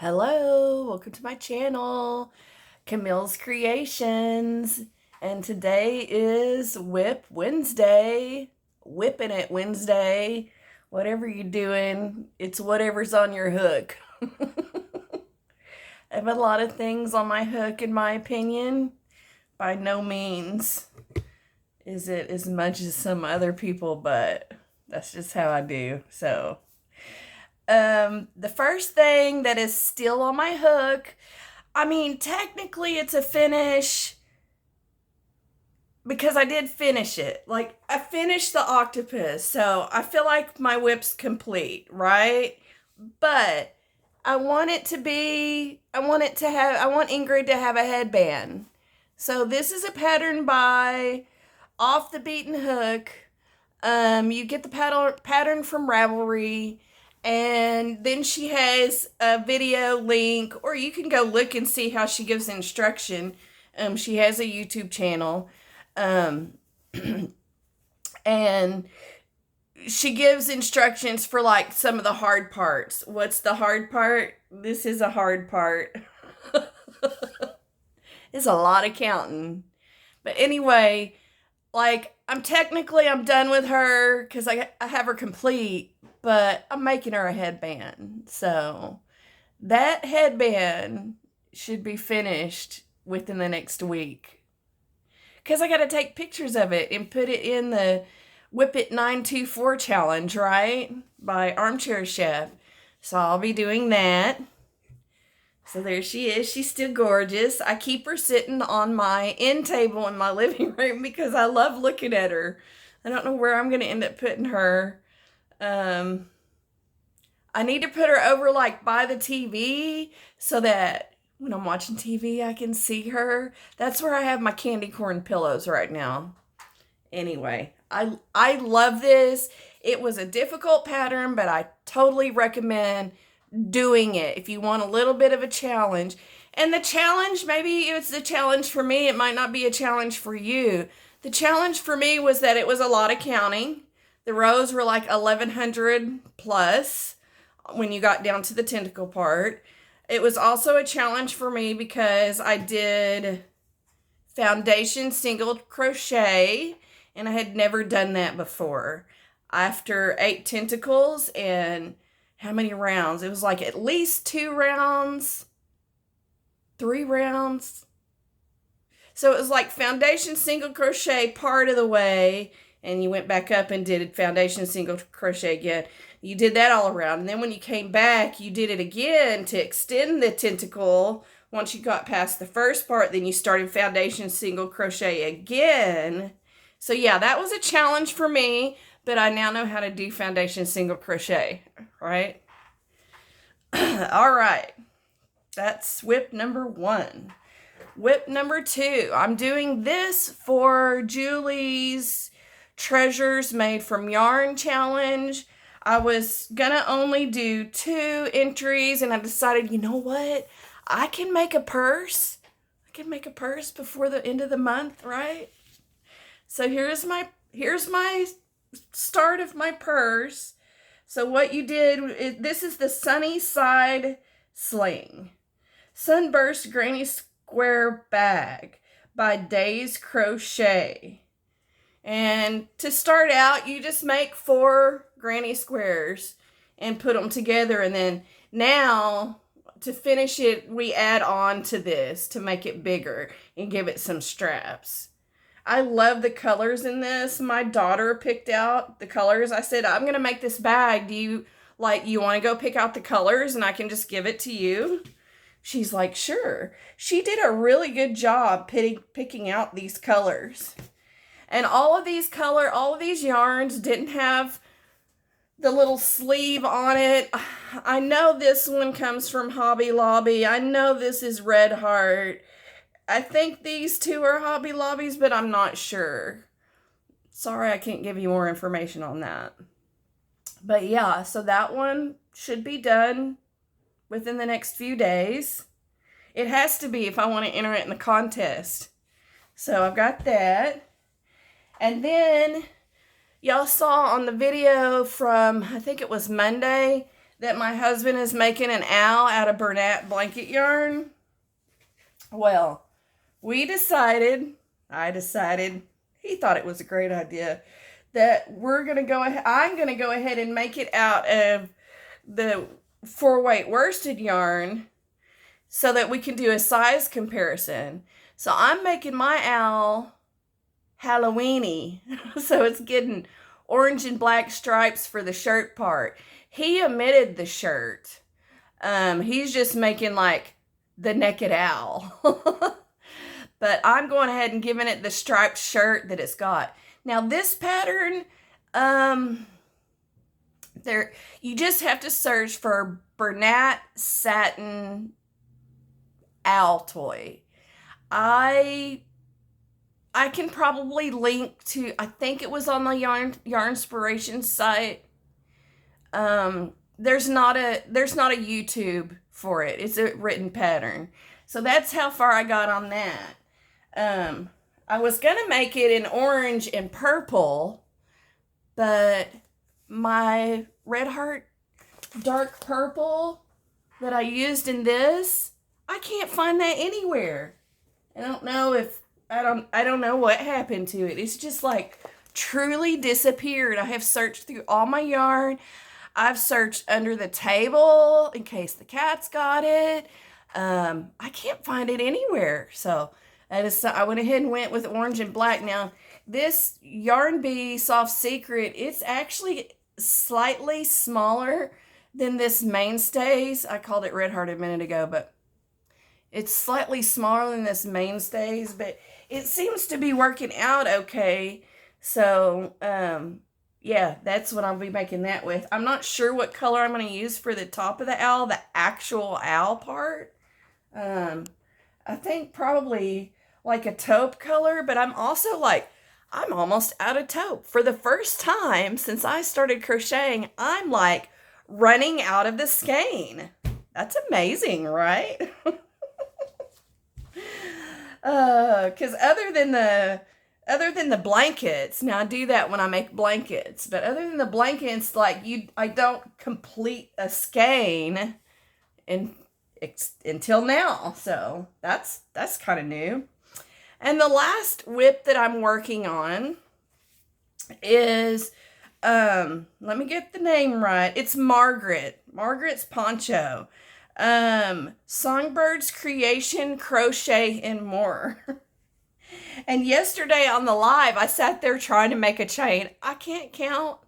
Hello, welcome to my channel, Camille's Creations, and today is WIP Wednesday, whipping it Wednesday, whatever you're doing, it's whatever's on your hook. I have a lot of things on my hook in my opinion. By no means is it as much as some other people, but that's just how I do, so... The first thing that is still on my hook, I mean, technically it's a finish because I did finish it. Like, I finished the octopus, so I feel like my WIP's complete, right? But I want Ingrid to have a headband. So this is a pattern by Off the Beaten Hook. You get the pattern from Ravelry. And then she has a video link, or you can go look and see how she gives instruction. She has a YouTube channel. And she gives instructions for like some of the hard parts. What's the hard part? This is a hard part. It's a lot of counting. But anyway, like I'm done with her because I have her complete. But I'm making her a headband. So that headband should be finished within the next week. Because I got to take pictures of it and put it in the Whip It 924 challenge, right? By Armchair Chef. So I'll be doing that. So there she is. She's still gorgeous. I keep her sitting on my end table in my living room because I love looking at her. I don't know where I'm going to end up putting her. I need to put her over like by the TV so that when I'm watching TV I can see her. That's where I have my candy corn pillows right now. Anyway, I love this. It was a difficult pattern, but I totally recommend doing it if you want a little bit of a challenge. And the challenge, maybe it's a challenge for me, it might not be a challenge for you. The challenge for me was that it was a lot of counting. The rows were like 1,100 plus when you got down to the tentacle part. It was also a challenge for me because I did foundation single crochet and I had never done that before. After 8 tentacles and how many rounds? It was like at least 2 rounds, 3 rounds. So it was like foundation single crochet part of the way, and you went back up and did foundation single crochet again. You did that all around. And then when you came back, you did it again to extend the tentacle. Once you got past the first part, then you started foundation single crochet again. So yeah, that was a challenge for me, but I now know how to do foundation single crochet, right? All right. That's WIP number 1. WIP number 2. I'm doing this for Julie's Treasures Made from Yarn challenge. I was gonna only do 2 entries and I decided, you know what? I can make a purse. I can make a purse before the end of the month, right? So here's my start of my purse. So what you did, this is the Sunny Side Sling. Sunburst Granny Square Bag by J Crochet. And to start out, you just make 4 granny squares and put them together. And then now, to finish it, we add on to this to make it bigger and give it some straps. I love the colors in this. My daughter picked out the colors. I said, I'm going to make this bag. Do you want to go pick out the colors and I can just give it to you? She's like, sure. She did a really good job picking out these colors. And all of these yarns didn't have the little sleeve on it. I know this one comes from Hobby Lobby. I know this is Red Heart. I think these 2 are Hobby Lobbies, but I'm not sure. Sorry, I can't give you more information on that. But yeah, so that one should be done within the next few days. It has to be if I want to enter it in the contest. So I've got that. And then y'all saw on the video from, I think it was Monday, that my husband is making an owl out of Bernat blanket yarn? Well, I decided, he thought it was a great idea, that I'm going to go ahead and make it out of the 4-weight worsted yarn so that we can do a size comparison. So I'm making my owl Halloweeny. So it's getting orange and black stripes for the shirt part. He omitted the shirt. He's just making like the naked owl. But I'm going ahead and giving it the striped shirt that it's got. Now this pattern, you just have to search for Bernat satin owl toy. I can probably link to, I think it was on the Yarnspiration site. There's not a YouTube for it. It's a written pattern. So that's how far I got on that. I was gonna make it in orange and purple, but my Red Heart dark purple that I used in this, I can't find that anywhere. I don't know what happened to it. It's just like truly disappeared. I have searched through all my yarn. I've searched under the table in case the cat's got it. I can't find it anywhere. So I went ahead and went with orange and black. Now, this Yarn Bee Soft Secret, it's actually slightly smaller than this Mainstays. I called it Red Heart a minute ago, but it's slightly smaller than this Mainstays, but it seems to be working out okay. So, yeah, that's what I'll be making that with. I'm not sure what color I'm going to use for the top of the owl, the actual owl part. I think probably like a taupe color, but I'm also like, I'm almost out of taupe. For the first time since I started crocheting, I'm like running out of the skein. That's amazing, right? Because other than the blankets, now I do that when I make blankets, but other than the blankets, like I don't complete a skein until now. So that's kind of new. And the last WIP that I'm working on is, let me get the name right. It's MargaretS Poncho. Songbirds Creation, Crochet, and More. And yesterday on the live, I sat there trying to make a chain. I can't count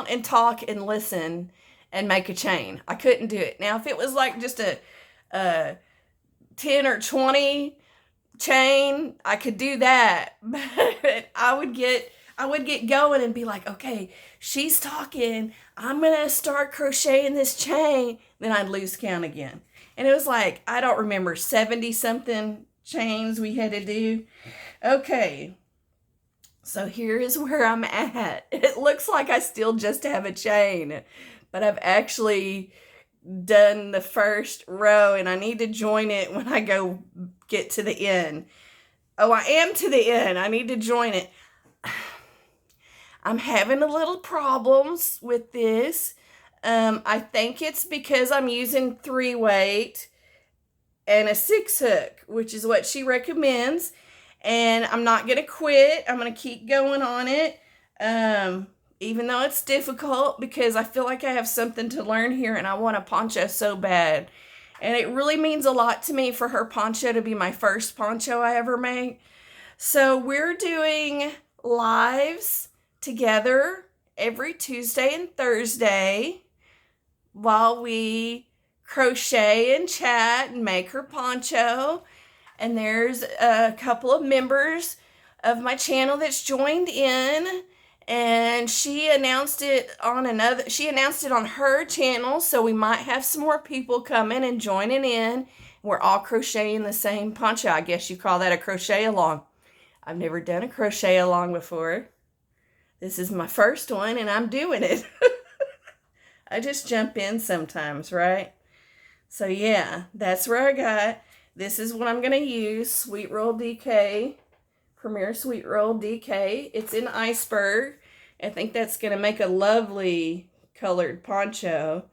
and talk and listen and make a chain. I couldn't do it. Now, if it was like just a 10 or 20 chain, I could do that. But I would get going and be like, okay, she's talking, I'm gonna start crocheting this chain. Then I'd lose count again. And it was like, I don't remember, 70 something chains we had to do. Okay, so here is where I'm at. It looks like I still just have a chain, but I've actually done the first row and I need to join it when I go get to the end. Oh, I am to the end. I need to join it. I'm having a little problems with this. I think it's because I'm using 3-weight and a 6-hook, which is what she recommends. And I'm not going to quit. I'm going to keep going on it. Even though it's difficult, because I feel like I have something to learn here and I want a poncho so bad. And it really means a lot to me for her poncho to be my first poncho I ever make. So we're doing lives together every Tuesday and Thursday while we crochet and chat and make her poncho. And there's a couple of members of my channel that's joined in, and she announced it on her channel, so we might have some more people coming and joining in. We're all crocheting the same poncho. I guess you call that a crochet along. I've never done a crochet along before. This is my first one and I'm doing it. I just jump in sometimes, right? So yeah, that's where I got. This is what I'm going to use, Sweet Roll DK, Premier Sweet Roll DK. It's in Iceberg. I think that's going to make a lovely colored poncho.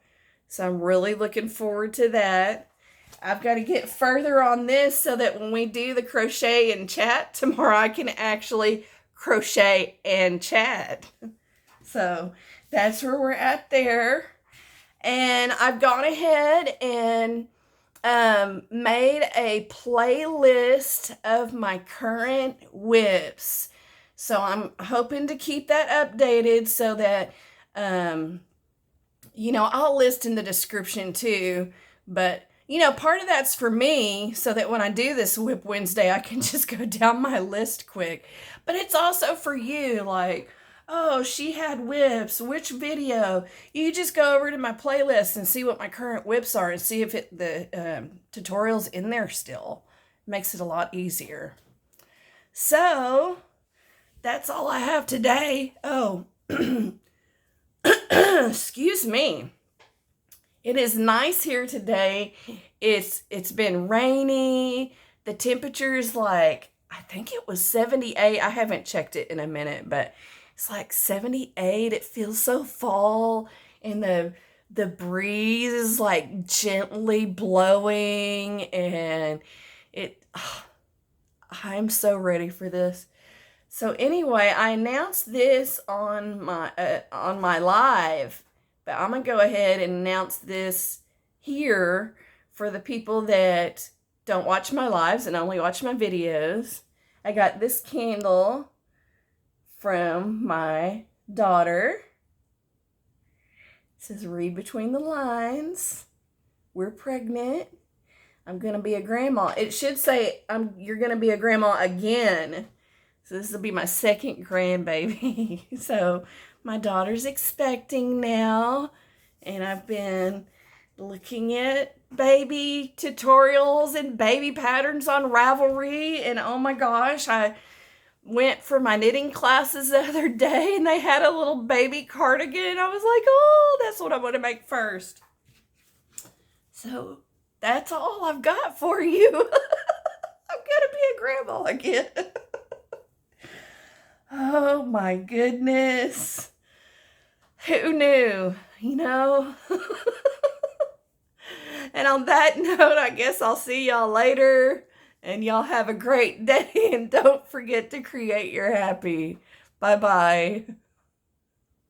So I'm really looking forward to that. I've got to get further on this so that when we do the crochet and chat tomorrow, I can actually crochet and chat. So that's where we're at there. And I've gone ahead and made a playlist of my current WIPs. So I'm hoping to keep that updated so that, I'll list in the description too. But, part of that's for me so that when I do this WIP Wednesday, I can just go down my list quick. But it's also for you, like, oh, she had WIPs. Which video? You just go over to my playlist and see what my current WIPs are and see if the tutorial's in there still. Makes it a lot easier. So, that's all I have today. Oh, excuse me. It is nice here today. It's been rainy. The temperature's like, I think it was 78. I haven't checked it in a minute, but it's like 78. It feels so fall, and the breeze is like gently blowing, and I'm so ready for this. So anyway, I announced this on my live, but I'm gonna go ahead and announce this here for the people that don't watch my lives and only watch my videos. I got this candle from my daughter. It says, read between the lines. We're pregnant. I'm going to be a grandma. It should say, you're going to be a grandma again. So this will be my second grandbaby. So my daughter's expecting now. And I've been looking at baby tutorials and baby patterns on Ravelry. And oh my gosh, I went for my knitting classes the other day and they had a little baby cardigan. I was like, oh, that's what I'm going to make first. So that's all I've got for you. I'm going to be a grandma again. Oh my goodness. Who knew, And on that note, I guess I'll see y'all later. And y'all have a great day. And don't forget to create your happy. Bye-bye.